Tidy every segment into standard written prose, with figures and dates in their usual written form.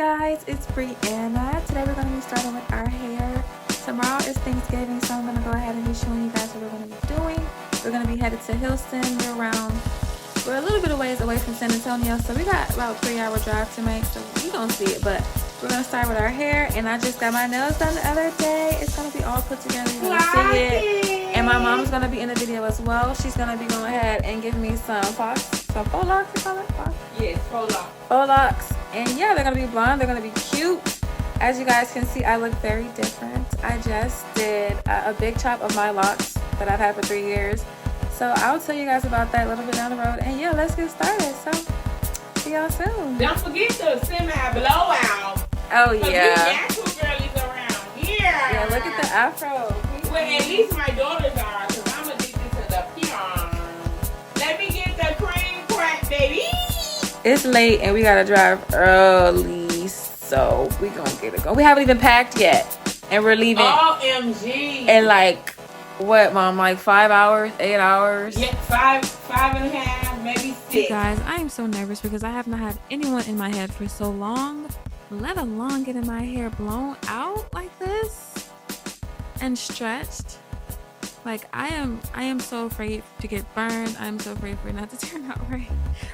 guys, it's Brianna. Today we're going to be starting with our hair. Tomorrow is Thanksgiving, so I'm going to go ahead and be showing you guys what we're going to be doing. We're going to be headed to Houston. We're a little bit of ways away from San Antonio, so we got about a 3-hour drive to make, so you're going to see it. But we're going to start with our hair, and I just got my nails done the other day. It's going to be all put together. You're going to see it. And my mom's going to be in the video as well. She's going to be going ahead and give me some faux locs, you call it? Faux? Yes, faux locs. Faux locs. And yeah, they're going to be blonde. They're going to be cute. As you guys can see, I look very different. I just did a big chop of my locks that I've had for 3 years. So I'll tell you guys about that a little bit down the road. And yeah, let's get started. So see y'all soon. Don't forget the semi-blowout. Oh yeah. Natural girlies around here. Yeah, look at the afro. Well, at least my daughters are, because I'm addicted to the peon. Let me get the cream crack, baby. It's late and we gotta drive early, so we gonna get it going. We haven't even packed yet, and we're leaving. OMG. In like what, mom? Like 5 hours, 8 hours? Yeah, five and a half, maybe 6. You guys, I am so nervous because I have not had anyone in my head for so long, let alone getting my hair blown out like this and stretched. Like I am so afraid to get burned. I'm so afraid for it not to turn out right.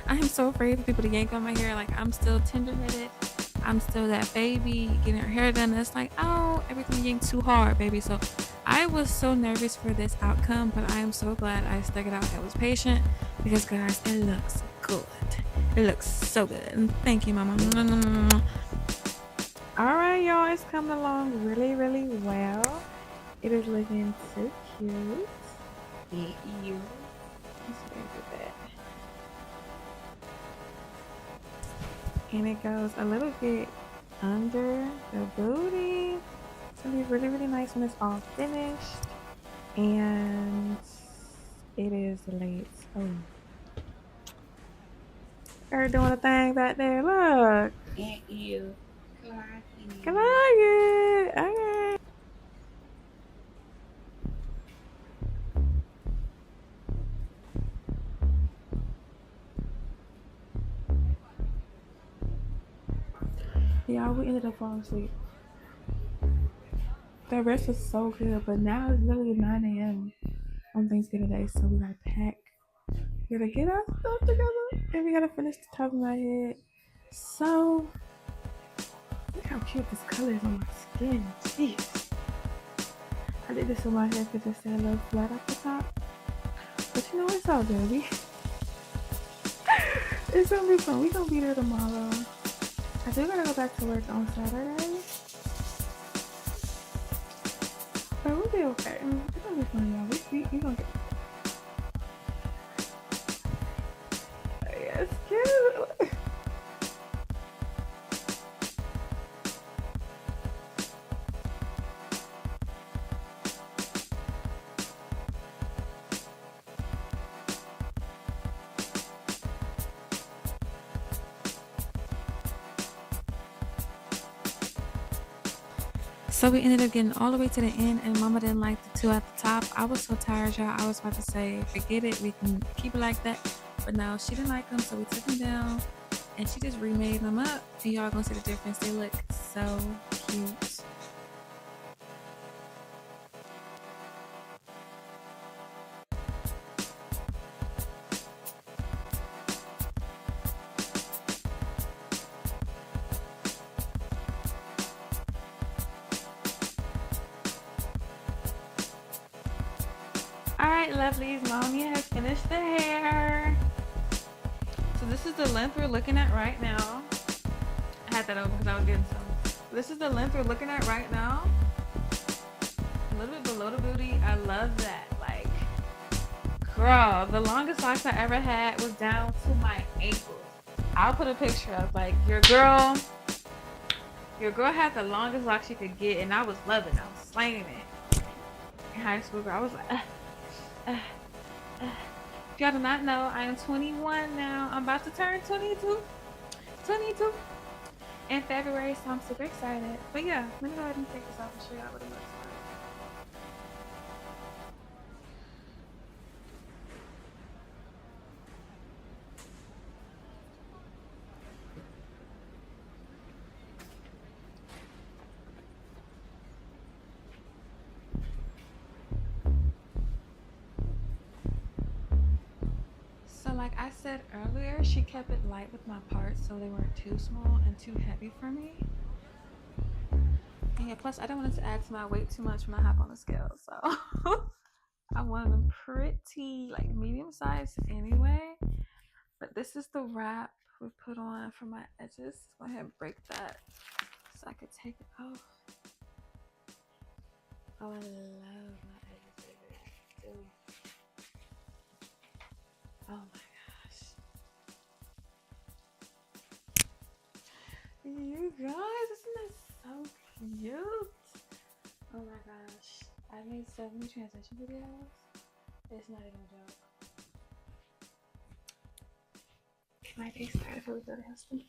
I am so afraid for people to yank on my hair. Like I'm still tender-headed. I'm still that baby getting her hair done. It's like, oh, everything yanked too hard, baby. So I was so nervous for this outcome, but I am so glad I stuck it out and was patient, because guys, it looks good. It looks so good. And thank you, mama. All right, y'all, it's coming along really, really well. It is looking so cute. Thank you. Let's go with that. And it goes a little bit under the booty. It's gonna be really, really nice when it's all finished. And it is late. Oh, her doing a thing back there. Look. Thank you. Come on, okay. Yeah, we ended up falling asleep. The rest was so good, but now it's literally 9 a.m. on Thanksgiving Day, so we gotta pack. We gotta get our stuff together, and we gotta finish the top of my head. So, look how cute this color is on my skin. Jeez. I did this with my hair because it said a little flat at the top. But you know, it's all good. It's gonna be fun. We gonna be there tomorrow. I do gotta go back to work on Saturday. But we'll be okay. It's gonna be fun, y'all. We gonna get it. Yes, cute. So we ended up getting all the way to the end, and mama didn't like the 2 at the top. I was so tired, y'all. I was about to say, forget it, we can keep it like that. But no, she didn't like them, so we took them down, and she just remade them up. And y'all gonna see the difference. They look so cute. Alright, lovelies, mommy has finished the hair. So this is the length we're looking at right now. I had that open because I was getting some. This is the length we're looking at right now. A little bit below the booty. I love that. Like, girl, the longest locks I ever had was down to my ankles. I'll put a picture of, like, your girl had the longest locks she could get, and I was loving it. I was slanging it. In high school, girl, I was like, if y'all do not know, I am 21 now. I'm about to turn 22 in February, so I'm super excited. But yeah, let me go ahead and take this off and show y'all what it looks like. like I said earlier, she kept it light with my parts so they weren't too small and too heavy for me. And yeah, plus I don't want it to add to my weight too much when I hop on the scale, so I wanted them pretty like medium sized anyway. But this is the wrap we put on for my edges. Go ahead and break that so I could take it off. Oh, I love my edges, baby. Oh my gosh. You guys, isn't that so cute? Oh my gosh. I made so many transition videos. It's not even a joke. My face started to really go to Houston.